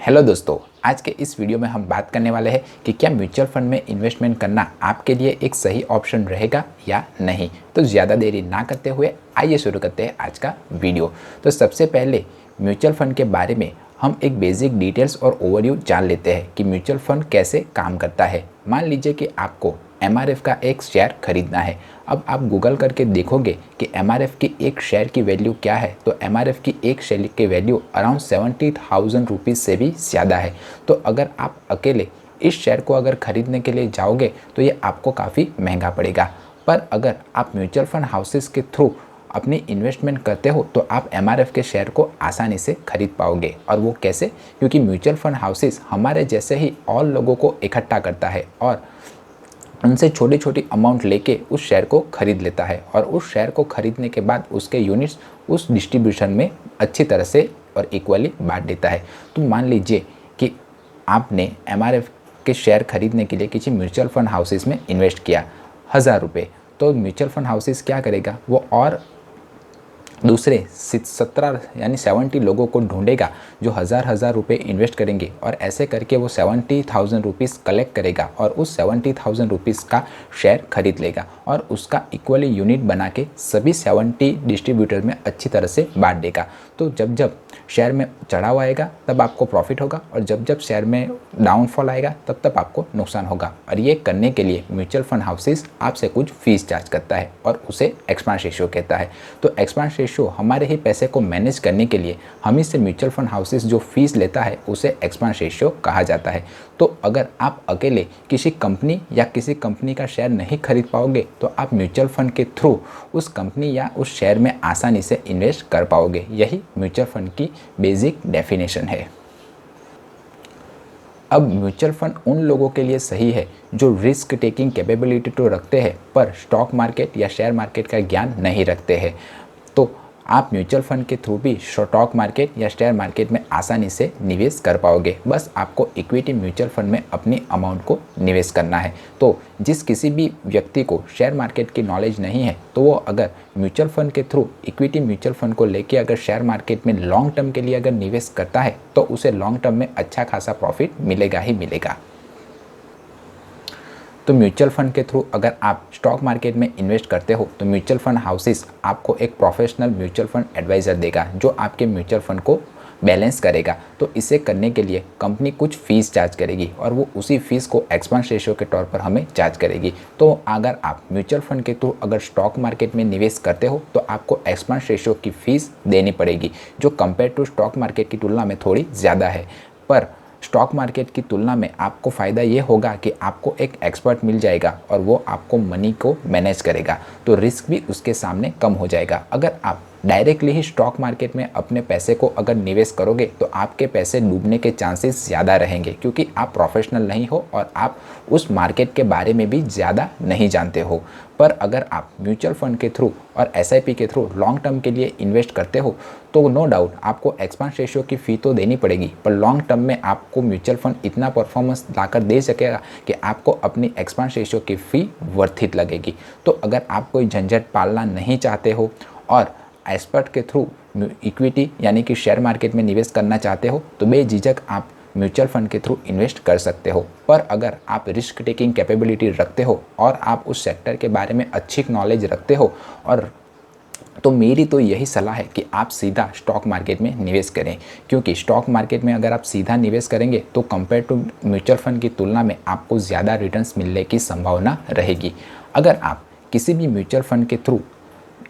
Hello दोस्तों, आज के इस वीडियो में हम बात करने वाले हैं कि क्या म्यूचुअल फंड में इन्वेस्टमेंट करना आपके लिए एक सही ऑप्शन रहेगा या नहीं। तो ज़्यादा देरी ना करते हुए आइए शुरू करते हैं आज का वीडियो। तो सबसे पहले म्यूचुअल फंड के बारे में हम एक बेसिक डिटेल्स और ओवरव्यू जान लेते हैं कि म्यूचुअल फंड कैसे काम करता है। मान लीजिए कि आपको MRF का एक शेयर खरीदना है। अब आप गूगल करके देखोगे कि MRF की एक शेयर की वैल्यू क्या है, तो MRF की एक शेयर की वैल्यू अराउंड 70,000 रुपीज़ से भी ज़्यादा है। तो अगर आप अकेले इस शेयर को अगर ख़रीदने के लिए जाओगे तो ये आपको काफ़ी महंगा पड़ेगा। पर अगर आप म्यूचुअल फंड हाउसेस के थ्रू अपनी इन्वेस्टमेंट करते हो तो आप MRF के शेयर को आसानी से खरीद पाओगे। और वो कैसे? क्योंकि म्यूचुअल फंड हाउसेस हमारे जैसे ही और लोगों को इकट्ठा करता है और उनसे छोटी छोटी अमाउंट लेके उस शेयर को खरीद लेता है, और उस शेयर को खरीदने के बाद उसके यूनिट्स उस डिस्ट्रीब्यूशन में अच्छी तरह से और इक्वली बांट देता है। तो मान लीजिए कि आपने MRF के शेयर खरीदने के लिए किसी म्यूचुअल फंड हाउसेस में इन्वेस्ट किया 1000 रुपये। तो म्यूचुअल फंड हाउसेस क्या करेगा, वो और दूसरे 17 यानी 70 लोगों को ढूंढेगा जो हज़ार रुपये इन्वेस्ट करेंगे, और ऐसे करके वो 70,000 रुपीज़ कलेक्ट करेगा और उस 70,000 रुपीज़ का शेयर खरीद लेगा और उसका इक्वली यूनिट बना के सभी 70 डिस्ट्रीब्यूटर में अच्छी तरह से बांट देगा। तो जब जब शेयर में चढ़ाव आएगा तब आपको प्रॉफिट होगा, और जब जब शेयर में डाउनफॉल आएगा तब तब आपको नुकसान होगा। और ये करने के लिए म्यूचुअल फंड हाउसेस आपसे कुछ फीस चार्ज करता है और उसे एक्सपेंस रेशियो कहता है। तो एक्सपेंस रेशियो हमारे ही पैसे को मैनेज करने के लिए हम इससे म्यूचुअल फंड हाउसेस जो फीस लेता है उसे एक्सपेंस रेशियो कहा जाता है। तो अगर आप अकेले किसी कंपनी या किसी कंपनी का शेयर नहीं खरीद पाओगे तो आप म्यूचुअल फंड के थ्रू उस कंपनी या उस शेयर में आसानी से इन्वेस्ट कर पाओगे। यही म्यूचुअल फंड की बेसिक डेफिनेशन है। अब म्यूचुअल फंड उन लोगों के लिए सही है जो रिस्क टेकिंग कैपेबिलिटी तो रखते हैं पर स्टॉक मार्केट या शेयर मार्केट का ज्ञान नहीं रखते हैं। तो आप म्यूचुअल फंड के थ्रू भी स्टॉक मार्केट या शेयर मार्केट में आसानी से निवेश कर पाओगे। बस आपको इक्विटी म्यूचुअल फंड में अपनी अमाउंट को निवेश करना है। तो जिस किसी भी व्यक्ति को शेयर मार्केट की नॉलेज नहीं है तो वो अगर म्यूचुअल फंड के थ्रू इक्विटी म्यूचुअल फंड को लेके अगर शेयर मार्केट में लॉन्ग टर्म के लिए अगर निवेश करता है तो उसे लॉन्ग टर्म में अच्छा खासा प्रॉफिट मिलेगा ही मिलेगा। तो म्यूचुअल फंड के थ्रू अगर आप स्टॉक मार्केट में इन्वेस्ट करते हो तो म्यूचुअल फंड हाउसेस आपको एक प्रोफेशनल म्यूचुअल फंड एडवाइज़र देगा जो आपके म्यूचुअल फंड को बैलेंस करेगा। तो इसे करने के लिए कंपनी कुछ फ़ीस चार्ज करेगी और वो उसी फीस को एक्सपेंस रेशियो के तौर पर हमें चार्ज करेगी। तो अगर आप म्यूचुअल फंड के थ्रू अगर स्टॉक मार्केट में निवेश करते हो तो आपको एक्सपेंस रेशियो की फ़ीस देनी पड़ेगी जो कंपेयर टू स्टॉक मार्केट की तुलना में थोड़ी ज़्यादा है। पर स्टॉक मार्केट की तुलना में आपको फ़ायदा ये होगा कि आपको एक एक्सपर्ट मिल जाएगा और वो आपको मनी को मैनेज करेगा, तो रिस्क भी उसके सामने कम हो जाएगा। अगर आप डायरेक्टली ही स्टॉक मार्केट में अपने पैसे को अगर निवेश करोगे तो आपके पैसे डूबने के चांसेस ज़्यादा रहेंगे क्योंकि आप प्रोफेशनल नहीं हो और आप उस मार्केट के बारे में भी ज़्यादा नहीं जानते हो। पर अगर आप म्यूचुअल फंड के थ्रू और SIP के थ्रू लॉन्ग टर्म के लिए इन्वेस्ट करते हो तो नो डाउट आपको एक्सपेंस रेशियो की फ़ी तो देनी पड़ेगी, पर लॉन्ग टर्म में आपको म्यूचुअल फंड इतना परफॉर्मेंस लाकर दे सकेगा कि आपको अपनी एक्सपेंस रेशियो की फ़ी वर्थ इट लगेगी। तो अगर आप कोई झंझट पालना नहीं चाहते हो और एक्सपर्ट के थ्रू इक्विटी यानी कि शेयर मार्केट में निवेश करना चाहते हो तो बेझिझक आप म्यूचुअल फंड के थ्रू इन्वेस्ट कर सकते हो। पर अगर आप रिस्क टेकिंग कैपेबिलिटी रखते हो और आप उस सेक्टर के बारे में अच्छी नॉलेज रखते हो और तो मेरी तो यही सलाह है कि आप सीधा स्टॉक मार्केट में निवेश करें, क्योंकि स्टॉक मार्केट में अगर आप सीधा निवेश करेंगे तो कंपेयर टू म्यूचुअल फंड की तुलना में आपको ज़्यादा रिटर्न्स मिलने की संभावना रहेगी। अगर आप किसी भी म्यूचुअल फंड के थ्रू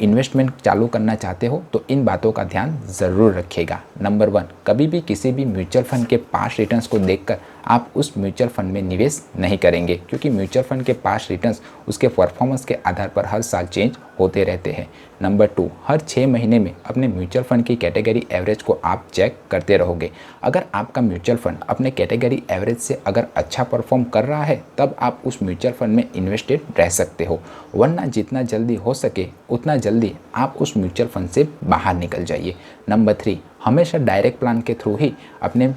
इन्वेस्टमेंट चालू करना चाहते हो तो इन बातों का ध्यान ज़रूर रखिएगा। नंबर 1, कभी भी किसी भी म्यूचुअल फंड के पास्ट रिटर्न्स को देखकर आप उस म्यूचुअल फंड में निवेश नहीं करेंगे, क्योंकि म्यूचुअल फंड के पास्ट रिटर्न्स उसके परफॉर्मेंस के आधार पर हर साल चेंज होते रहते हैं। नंबर 2, हर 6 महीने में अपने म्यूचुअल फंड की कैटेगरी एवरेज को आप चेक करते रहोगे। अगर आपका म्यूचुअल फंड अपने कैटेगरी एवरेज से अगर अच्छा परफॉर्म कर रहा है तब आप उस म्यूचुअल फंड में इन्वेस्टेड रह सकते हो, वरना जितना जल्दी हो सके उतना जल्दी आप उस म्यूचुअल फंड से बाहर निकल जाइए। नंबर 3, हमेशा डायरेक्ट प्लान के थ्रू ही अपने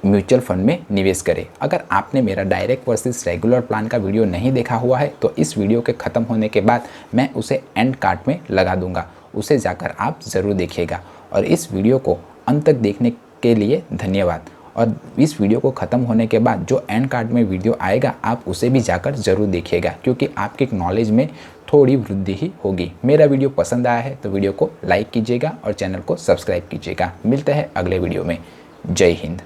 म्यूचुअल फंड में निवेश करें। अगर आपने मेरा डायरेक्ट वर्सेस रेगुलर प्लान का वीडियो नहीं देखा हुआ है तो इस वीडियो के ख़त्म होने के बाद मैं उसे एंड कार्ड में लगा दूंगा, उसे जाकर आप ज़रूर देखिएगा। और इस वीडियो को अंत तक देखने के लिए धन्यवाद। और इस वीडियो को ख़त्म होने के बाद जो एंड कार्ड में वीडियो आएगा आप उसे भी जाकर ज़रूर देखिएगा, क्योंकि आपके नॉलेज में थोड़ी वृद्धि ही होगी। मेरा वीडियो पसंद आया है तो वीडियो को लाइक कीजिएगा और चैनल को सब्सक्राइब कीजिएगा। मिलते हैं अगले वीडियो में। जय हिंद।